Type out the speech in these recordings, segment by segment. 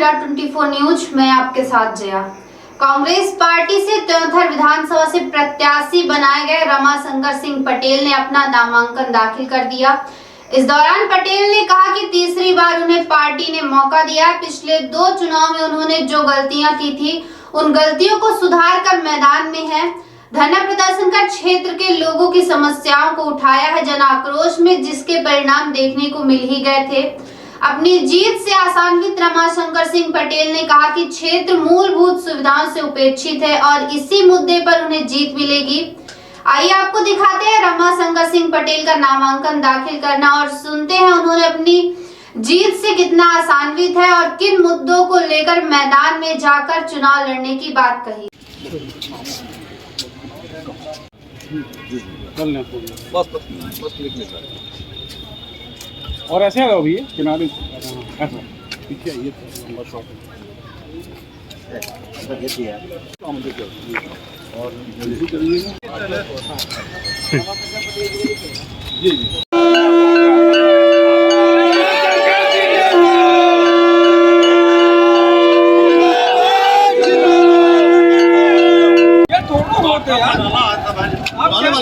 TR24 news में आपके साथ जया। कांग्रेस पार्टी से त्योंथर विधानसभा से प्रत्याशी बनाए गए रमाशंकर सिंह पटेल ने अपना नामांकन दाखिल कर दिया। इस दौरान पटेल ने कहा कि तीसरी बार उन्हें पार्टी ने मौका दिया। पिछले 2 चुनाव में उन्होंने जो गलतियां की थी उन गलतियों को सुधार कर मैदान में है। धरना प्रदर्शन कर क्षेत्र के लोगों की समस्याओं को उठाया है। जन आक्रोश में जिसके परिणाम देखने को मिल ही गए थे। अपनी जीत से आशान्वित रमाशंकर सिंह पटेल ने कहा कि क्षेत्र मूलभूत सुविधाओं से उपेक्षित है और इसी मुद्दे पर उन्हें जीत मिलेगी। आइए आपको दिखाते हैं रमाशंकर सिंह पटेल का नामांकन दाखिल करना और सुनते हैं उन्होंने अपनी जीत से कितना आशान्वित है और किन मुद्दों को लेकर मैदान में जाकर चुनाव लड़ने की बात कही। और ऐसे आ भी किनारे ऐसा पीछे ये नंबर शॉट और जल्दी करिए जी जी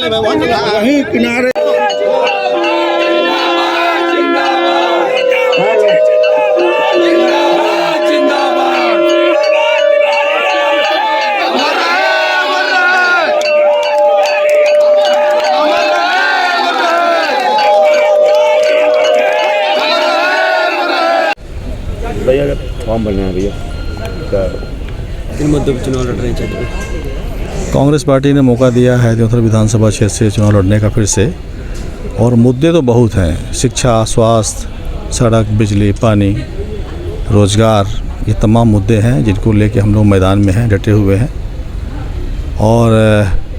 वही किनारे भैया अगर फॉर्म भरना है भैया इन मुद्दों पर चुनाव लड़ रहे हैं। कांग्रेस पार्टी ने मौका दिया है त्योंथर विधानसभा क्षेत्र से चुनाव लड़ने का फिर से, और मुद्दे तो बहुत हैं। शिक्षा, स्वास्थ्य, सड़क, बिजली, पानी, रोजगार, ये तमाम मुद्दे हैं जिनको लेके हम लोग मैदान में हैं, डटे हुए हैं। और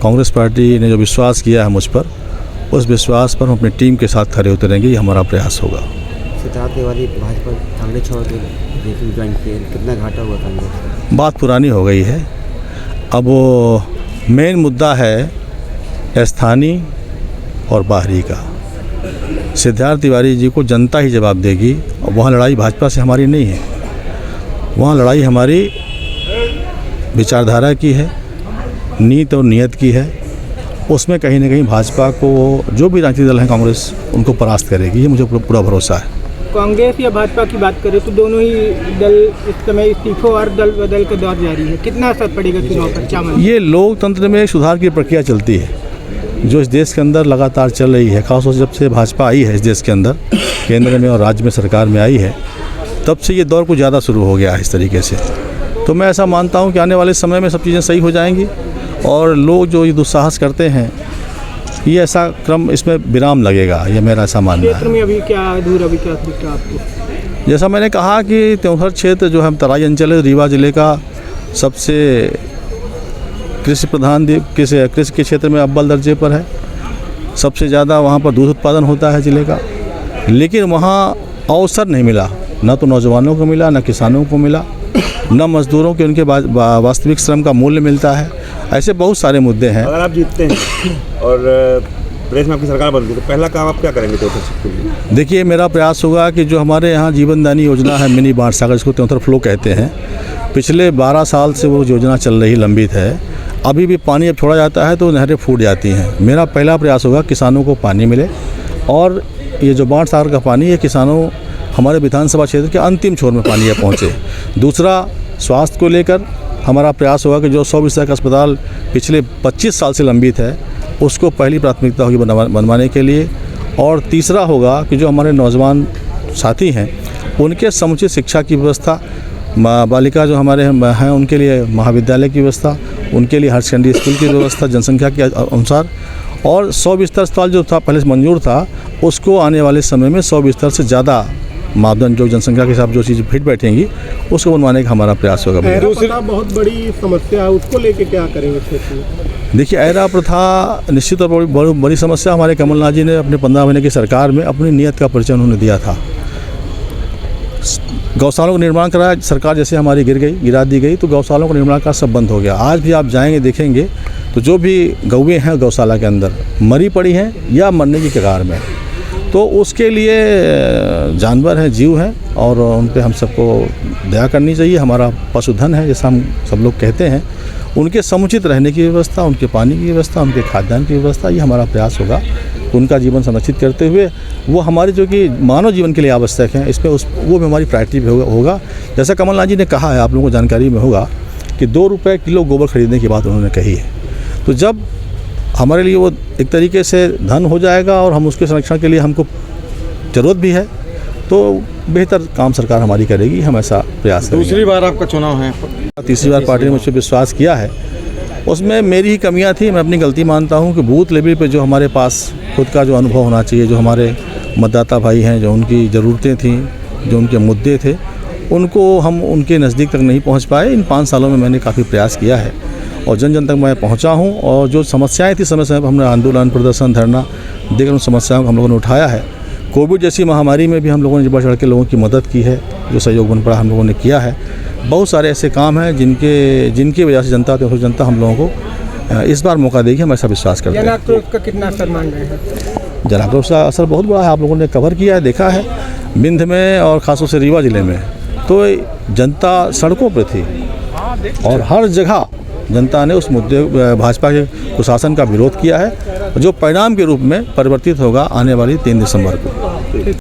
कांग्रेस पार्टी ने जो विश्वास किया है मुझ पर, उस विश्वास पर हम अपनी टीम के साथ खड़े उतरेंगे। ये हमारा प्रयास होगा। सिद्धार्थ तिवारी भाजपा कांग्रेस छोड़ के ज्वाइन किए, कितना घाटा हुआ कांग्रेस? बात पुरानी हो गई है। अब वो मेन मुद्दा है स्थानीय और बाहरी का। सिद्धार्थ तिवारी जी को जनता ही जवाब देगी। और वहाँ लड़ाई भाजपा से हमारी नहीं है, वहाँ लड़ाई हमारी विचारधारा की है, नीति और नियत की है। उसमें कहीं ना कहीं भाजपा को जो भी राजनीतिक दल हैं कांग्रेस, उनको परास्त करेगी, ये मुझे पूरा भरोसा है। कांग्रेस या भाजपा की बात करें तो दोनों ही दल इस समय इस्तीफों और दल बदल का दौर जारी है। कितना असर पड़ेगा चुनाव पर? क्या मानते हैं? ये लोकतंत्र में सुधार की प्रक्रिया चलती है जो इस देश के अंदर लगातार चल रही है। खासतौर से जब से भाजपा आई है इस देश के अंदर, केंद्र में और राज्य में सरकार में आई है, तब से ये दौर कुछ ज़्यादा शुरू हो गया है इस तरीके से। तो मैं ऐसा मानता हूँ कि आने वाले समय में सब चीज़ें सही हो जाएंगी और लोग जो ये दुस्साहस करते हैं, ये ऐसा क्रम इसमें विराम लगेगा, ये मेरा ऐसा मानना है। क्षेत्र में अभी क्या अधूरा विकास दिख रहा है आपको? जैसा मैंने कहा कि त्योंथर क्षेत्र जो है तराई अंचल है, रीवा जिले का सबसे कृषि प्रधान कृषि के क्षेत्र में अव्वल दर्जे पर है। सबसे ज़्यादा वहाँ पर दूध उत्पादन होता है जिले का, लेकिन वहाँ अवसर नहीं मिला, न तो नौजवानों को मिला, न किसानों को मिला, न मजदूरों के उनके वास्तविक श्रम का मूल्य मिलता है। ऐसे बहुत सारे मुद्दे हैं। अगर आप जीतते हैं और प्रदेश में आपकी सरकार बनती है तो पहला काम आप क्या करेंगे त्योंथर क्षेत्र के लिए? देखिए, मेरा प्रयास होगा कि जो हमारे यहाँ जीवनदानी योजना है, मिनी बाढ़ सागर, इसको त्योंथर फ्लो कहते हैं, पिछले 12 साल से वो योजना चल रही, लंबित है। अभी भी पानी जब छोड़ा जाता है तो नहरें फूट जाती हैं। मेरा पहला प्रयास होगा किसानों को पानी मिले, और ये जो बाढ़ सागर का पानी, ये किसानों हमारे विधानसभा क्षेत्र के अंतिम छोर में पानी पहुँचे। दूसरा, स्वास्थ्य को लेकर हमारा प्रयास होगा कि जो 100 बिस्तर का अस्पताल पिछले 25 साल से लंबित है, उसको पहली प्राथमिकता होगी बनवाने के लिए। और तीसरा होगा कि जो हमारे नौजवान साथी हैं, उनके समुचित शिक्षा की व्यवस्था, बालिका जो हमारे हैं उनके लिए महाविद्यालय की व्यवस्था, उनके लिए हायर सेकेंडरी स्कूल की व्यवस्था जनसंख्या के अनुसार। और 100 बिस्तर अस्पताल जो था पहले से मंजूर था, उसको आने वाले समय में 100 बिस्तर से ज़्यादा मापदंड जो जनसंख्या के हिसाब जो चीज़ फिट बैठेंगी, उसको बनवाने का हमारा प्रयास होगा। दूसरा बहुत बड़ी समस्या है, उसको लेके क्या करेंगे क्षेत्र में? देखिए, ऐरा प्रथा निश्चित तौर पर बड़ी समस्या। हमारे कमलनाथ जी ने अपने 15 महीने की सरकार में अपनी नीयत का परिचय उन्होंने दिया था। गौशालों का निर्माण कराया, सरकार जैसे हमारी गिरा दी गई तो गौशालों का निर्माण का सब बंद हो गया। आज भी आप जाएंगे देखेंगे तो जो भी गौएँ हैं गौशाला के अंदर मरी पड़ी हैं या मरने की कगार में, तो उसके लिए जानवर हैं, जीव हैं, और उन पे हम सबको दया करनी चाहिए। हमारा पशुधन है, जैसा हम सब लोग कहते हैं, उनके समुचित रहने की व्यवस्था, उनके पानी की व्यवस्था, उनके खाद्यान्न की व्यवस्था, ये हमारा प्रयास होगा। उनका जीवन संरक्षित करते हुए वो हमारे जो कि मानव जीवन के लिए आवश्यक हैं, इस पर वो भी हमारी प्रायोरिटी भी होगा। जैसा कमलनाथ जी ने कहा है, आप लोगों को जानकारी में होगा कि 2 रुपये किलो गोबर खरीदने की बात उन्होंने कही है। तो जब हमारे लिए वो एक तरीके से धन हो जाएगा और हम उसके संरक्षण के लिए हमको ज़रूरत भी है, तो बेहतर काम सरकार हमारी करेगी। हम ऐसा प्रयास करेंगे। दूसरी बार आपका चुनाव है, तीसरी बार पार्टी ने मुझ पर विश्वास किया है। उसमें मेरी ही कमियां थी, मैं अपनी गलती मानता हूं कि बूथ लेवल पे जो हमारे पास खुद का जो अनुभव होना चाहिए, जो हमारे मतदाता भाई हैं, जो उनकी ज़रूरतें थीं, जो उनके मुद्दे थे, उनको हम उनके नज़दीक तक नहीं पहुंच पाए। इन 5 सालों में मैंने काफ़ी प्रयास किया है और जन जन तक मैं पहुंचा हूं। और जो समस्याएं थी समय समय पर हमने आंदोलन, प्रदर्शन, धरना देकर उन समस्याओं को हम लोगों ने उठाया है। कोविड जैसी महामारी में भी हम लोगों ने बढ़ चढ़ के लोगों की मदद की है, जो सहयोग बन पड़ा हम लोगों ने किया है। बहुत सारे ऐसे काम हैं जिनकी वजह से जनता हम लोगों को इस बार मौका देगी, हम ऐसा विश्वास करते हैं। जन आक्रोश का कितना असर मान रहे हैं? जन आक्रोश का असर बहुत बड़ा है, आप लोगों ने कवर किया है, देखा है। बिंद में और ख़ासतौर से रीवा ज़िले में तो जनता सड़कों पर थी और हर जगह जनता ने उस मुद्दे भाजपा के कुशासन का विरोध किया है, जो परिणाम के रूप में परिवर्तित होगा आने वाली 3 दिसंबर को।